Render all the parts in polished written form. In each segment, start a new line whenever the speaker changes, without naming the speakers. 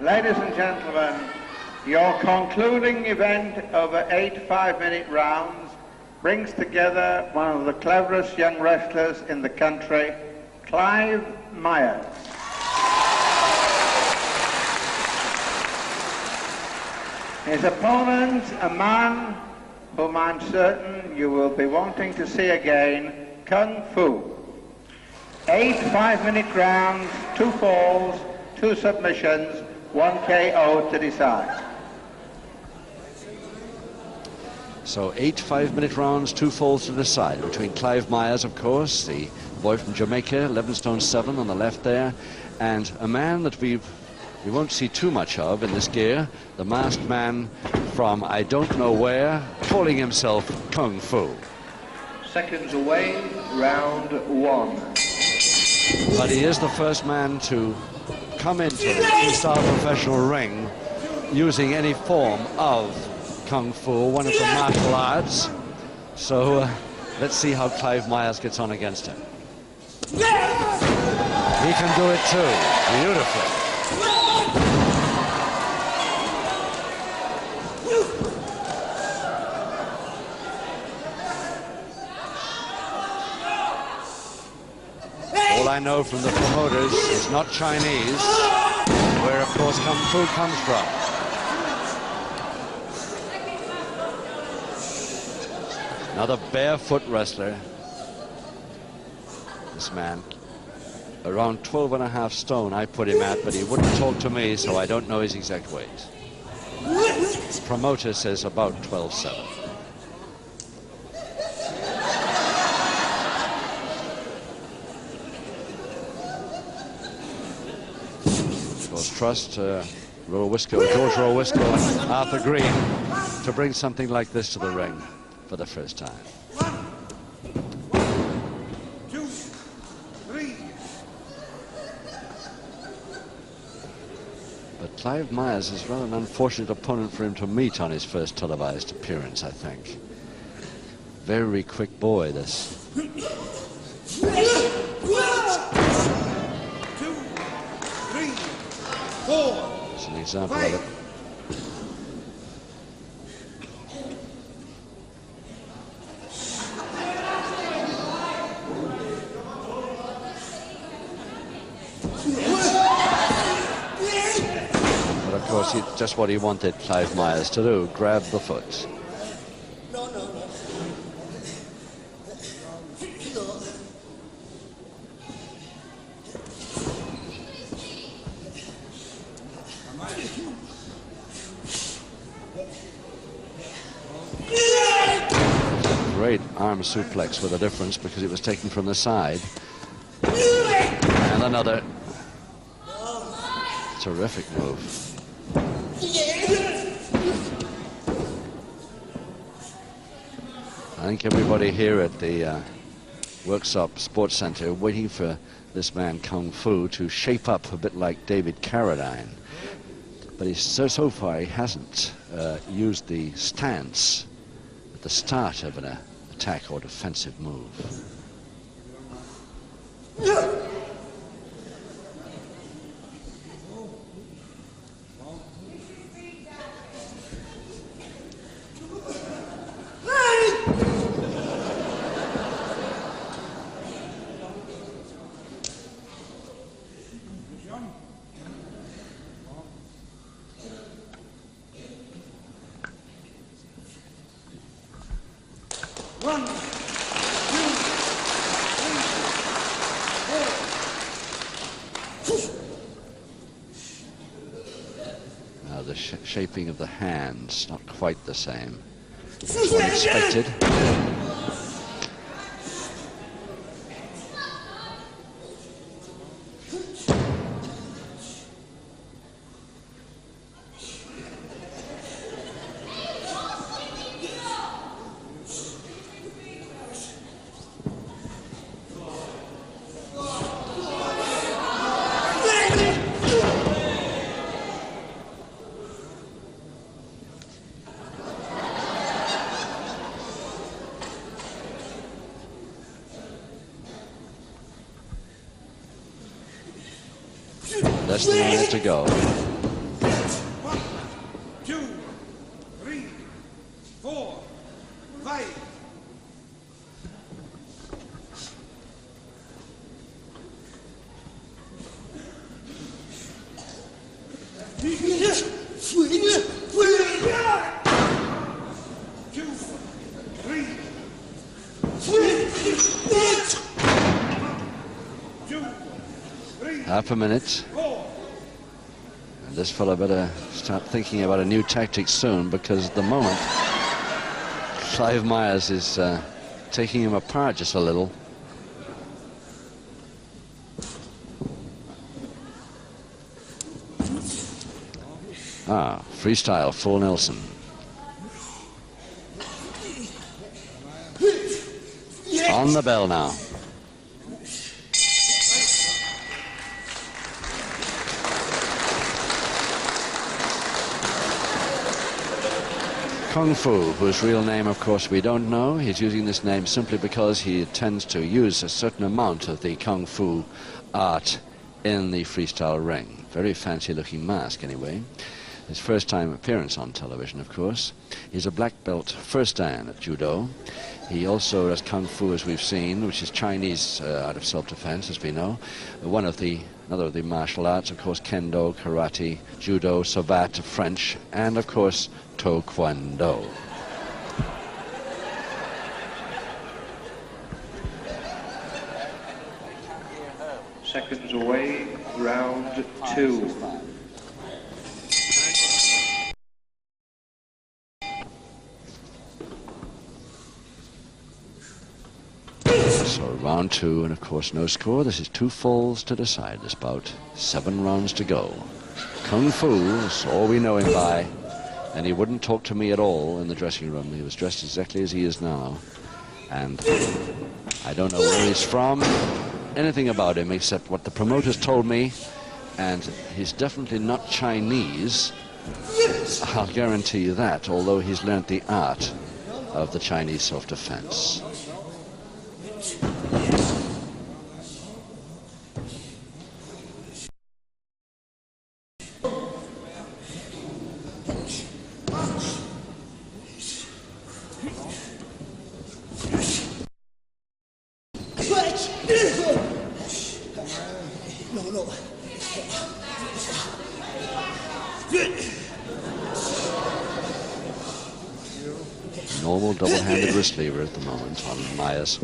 Ladies and gentlemen, your concluding event over 8 5-minute rounds brings together one of the cleverest young wrestlers in the country, Clive Myers. His opponent, a man whom I'm certain you will be wanting to see again, Kung Fu. 8 5-minute rounds, 2 falls, 2 submissions, 1 KO to decide.
So 8 5-minute rounds, 2 falls to decide between Clive Myers, of course, the boy from Jamaica, 11 stone 7 on the left there, and a man that we won't see too much of in this gear, the masked man from I don't know where, calling himself Kung Fu.
Seconds away, round 1.
But he is the first man to come into the freestyle professional ring using any form of Kung Fu, one of the martial arts. So let's see how Clive Myers gets on against him. He can do it too, beautifully. All I know from the promoters is not Chinese, where of course Kung Fu comes from. Another barefoot wrestler. This man, around 12.5 stone I put him at, but he wouldn't talk to me, so I don't know his exact weight. The promoter says about 12.7. Trust George Rowisco and Arthur Green to bring something like this to the ring for the first time.
1, 2, 3.
But Clive Myers is rather an unfortunate opponent for him to meet on his first televised appearance, I think. Very quick boy, this.
2, 3, 4.
It's an example of it. But of course, just what he wanted Clive Myers to do, grab the foot. Great arm suplex with a difference because it was taken from the side. And another terrific move. I think everybody here at the Worksop Sports Center waiting for this man Kung Fu to shape up a bit like David Carradine. But he's so far he hasn't used the stance at the start of an attack or defensive move. Now the shaping of the hands, not quite the same as one expected. Less than a minute to go.
5.
Half a minute. And this fella better start thinking about a new tactic soon, because at the moment Clive Myers is taking him apart just a little. Freestyle, full Nelson. On the bell now. Kung Fu, whose real name, of course, we don't know. He's using this name simply because he tends to use a certain amount of the Kung Fu art in the freestyle ring. Very fancy-looking mask, anyway. His first time appearance on television, of course. He's a black belt first dan at judo. He also does Kung Fu, as we've seen, which is Chinese art of self-defense, as we know. Another of the martial arts, of course, Kendo, Karate, Judo, Savate, French, and, of course, Taekwondo.
Seconds away, round 2.
So round 2, and of course no score. This is 2 falls to decide this bout. 7 rounds to go. Kung Fu is all we know him by, and he wouldn't talk to me at all in the dressing room. He was dressed exactly as he is now, and I don't know where he's from, anything about him except what the promoters told me, and he's definitely not Chinese. I'll guarantee you that, although he's learnt the art of the Chinese self-defense. Normal double-handed wrist lever at the moment on Myers.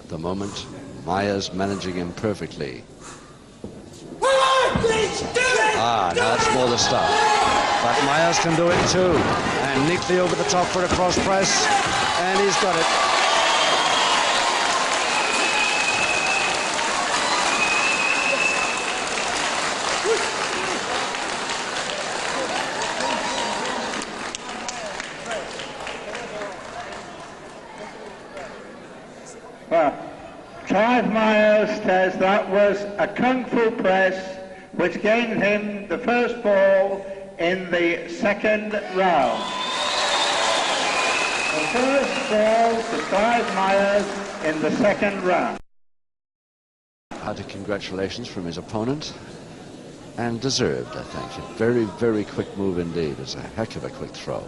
At the moment, Myers managing him perfectly. Now that's more the stuff. But Myers can do it too. And neatly over the top for a cross press. And he's got it.
Well, Clive Myers says that was a Kung Fu press which gained him the first fall in the second round. The first fall to Clive Myers in the second round.
Hearty congratulations from his opponent, and deserved, I think. A very, very quick move indeed. It's a heck of a quick throw.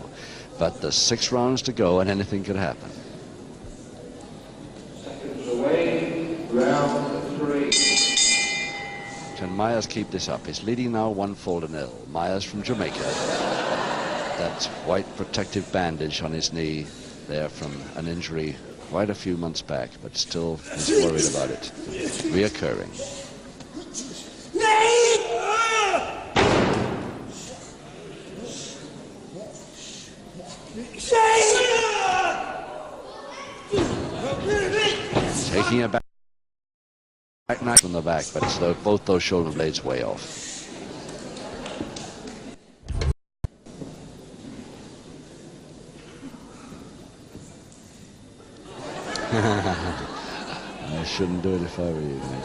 But there's 6 rounds to go and anything could happen.
Away, round 3.
Can Myers keep this up? He's leading now 1-0. Myers from Jamaica. That white protective bandage on his knee there from an injury quite a few months back, but still he's worried about it reoccurring. Taking a back knack on the back, but it's both those shoulder blades way off. I shouldn't do it if I were you, mate.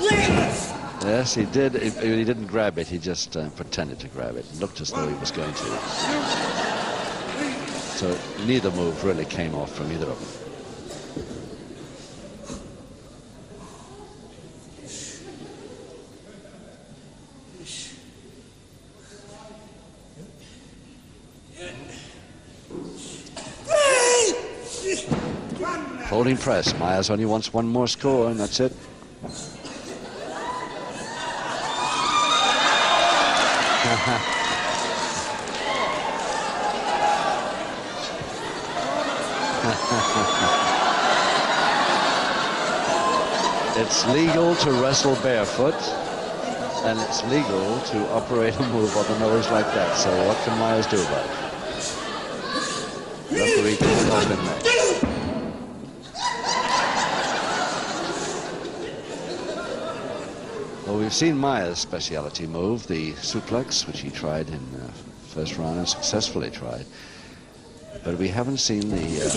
Yes, he did. He didn't grab it. He just pretended to grab it. It looked as though he was going to. So neither move really came off from either of them. Holding press. Myers only wants one more score, and that's it. It's legal to wrestle barefoot, and it's legal to operate a move on the nose like that. So what can Myers do about it? Referee can stop him there. Well, we've seen Myers' speciality move, the suplex, which he tried in the first round and successfully tried. But we haven't seen the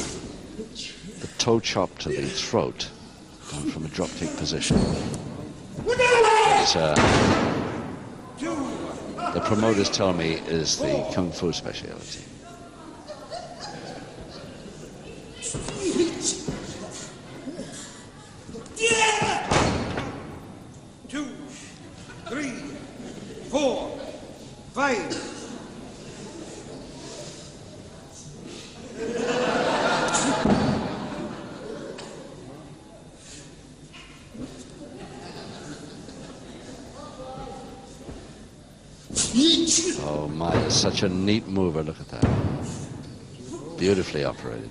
toe chop to the throat done from a drop kick position. But, the promoters tell me is the Kung Fu speciality. Oh my, it's such a neat mover, look at that. Beautifully operated.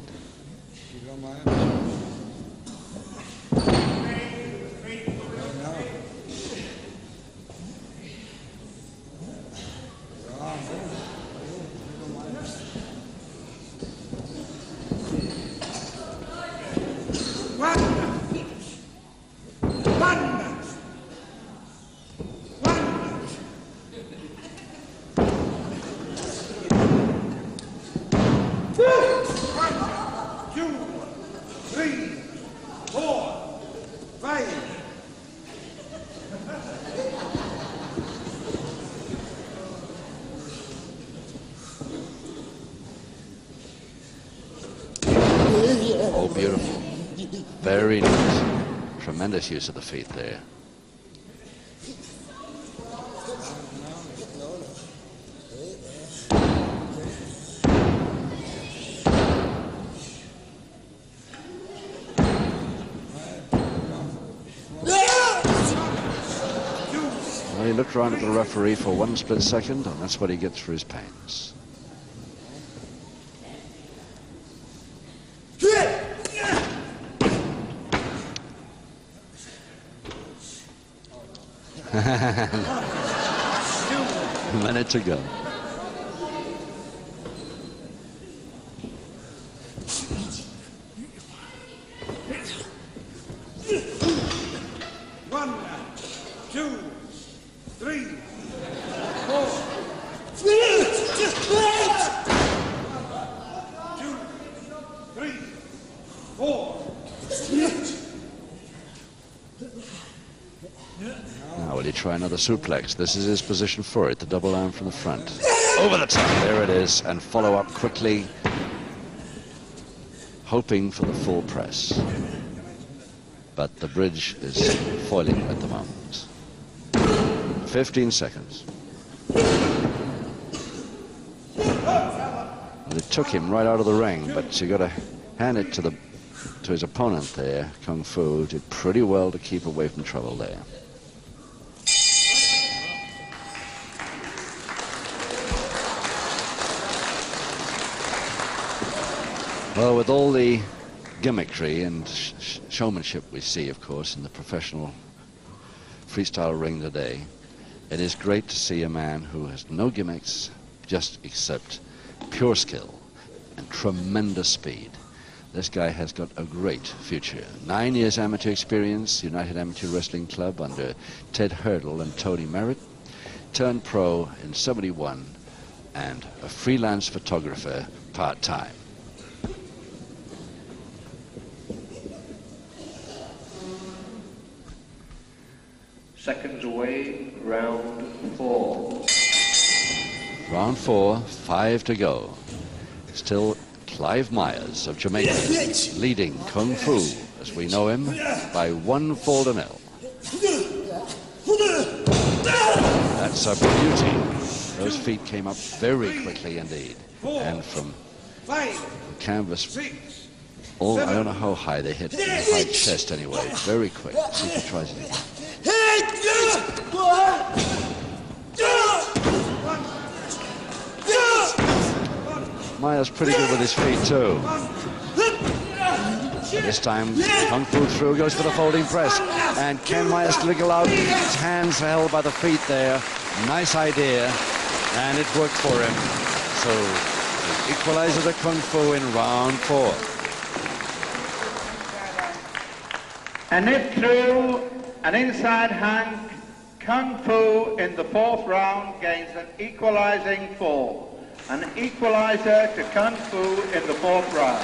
Oh, beautiful. Very nice. Tremendous use of the feet there. Well, he looked around at the referee for one split second, and that's what he gets for his pains. A minute to go.
One, two, three, four. Two, three, four.
Now will he try another suplex? This is his position for it, the double arm from the front. Over the top, there it is, and follow up quickly, hoping for the full press. But the bridge is foiling at the moment. 15 seconds. Well, it took him right out of the ring, but you got to hand it to his opponent there. Kung Fu did pretty well to keep away from trouble there. Well, with all the gimmickry and showmanship we see, of course, in the professional freestyle ring today, it is great to see a man who has no gimmicks, just except pure skill and tremendous speed. This guy has got a great future. 9 years amateur experience, United Amateur Wrestling Club under Ted Hurdle and Tony Merritt. Turned pro in '71 and a freelance photographer part-time.
Seconds away, round 4.
Round 4, 5 to go. Still Clive Myers of Jamaica leading Kung Fu, as we know him, by 1-0. That's a beauty. Those feet came up very quickly indeed. And from the canvas, I don't know how high they hit, the high chest anyway. Very quick. See if he tries it again. Myers pretty good with his feet too. This time, Kung Fu through, goes for the folding press. And can Myers wiggle out? His hands held by the feet there. Nice idea. And it worked for him. So, the equalizer to Kung Fu in round 4.
And if through an inside hand, Kung Fu in the 4th round gains an equalizing 4. An equalizer to Kung Fu in the 4th round.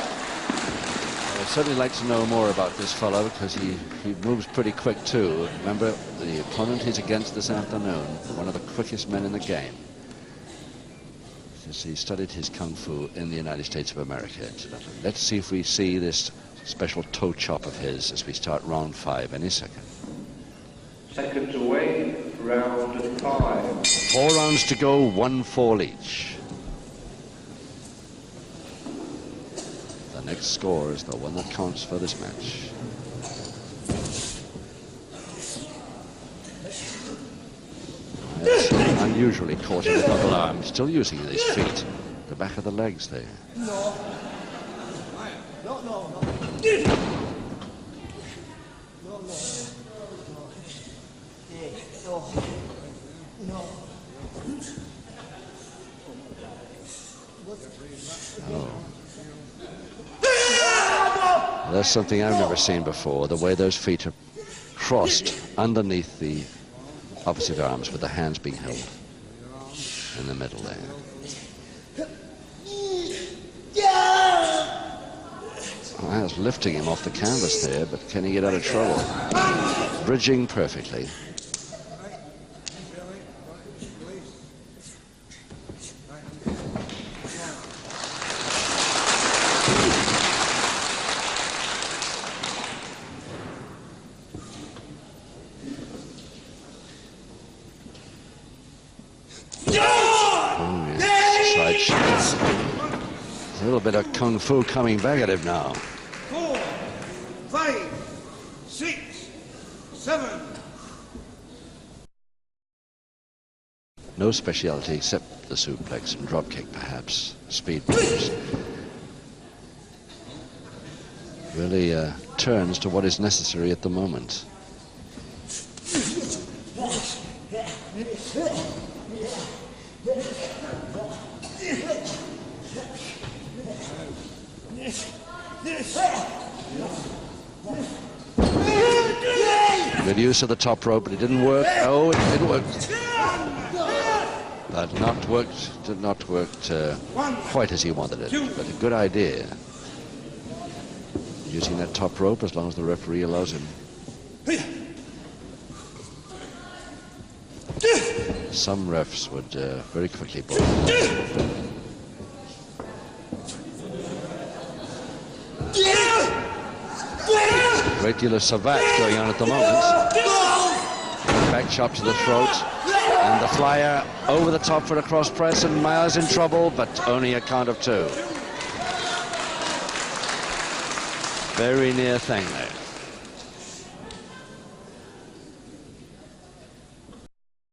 I'd certainly like to know more about this fellow because he moves pretty quick too. Remember, the opponent he's against this afternoon, one of the quickest men in the game. He studied his Kung Fu in the United States of America, incidentally. Let's see if we see this special toe chop of his as we start round 5 any second.
Seconds away, round 5.
4 rounds to go, 1-4 each. The next score is the one that counts for this match. Unusually caught in the double arm, still using his feet, the back of the legs there.
No. No, no, no. No, no.
Oh. That's something I've never seen before, the way those feet are crossed underneath the opposite arms with the hands being held in the middle there. Well, I was lifting him off the canvas there, but can he get out of trouble? Bridging perfectly. A little bit of Kung Fu coming back at him now.
4, 5, 6, 7.
No speciality except the suplex and drop kick, perhaps. Speed moves. Really turns to what is necessary at the moment. Good use of the top rope, but it didn't work. Oh, it worked. But did not work quite as he wanted it. But a good idea. Using that top rope as long as the referee allows him. Some refs would very quickly blow. A great deal of savate going on at the moment. Back chop to the throat. And the flyer over the top for a cross press, and Myers in trouble, but only a count of 2. Very near thing there.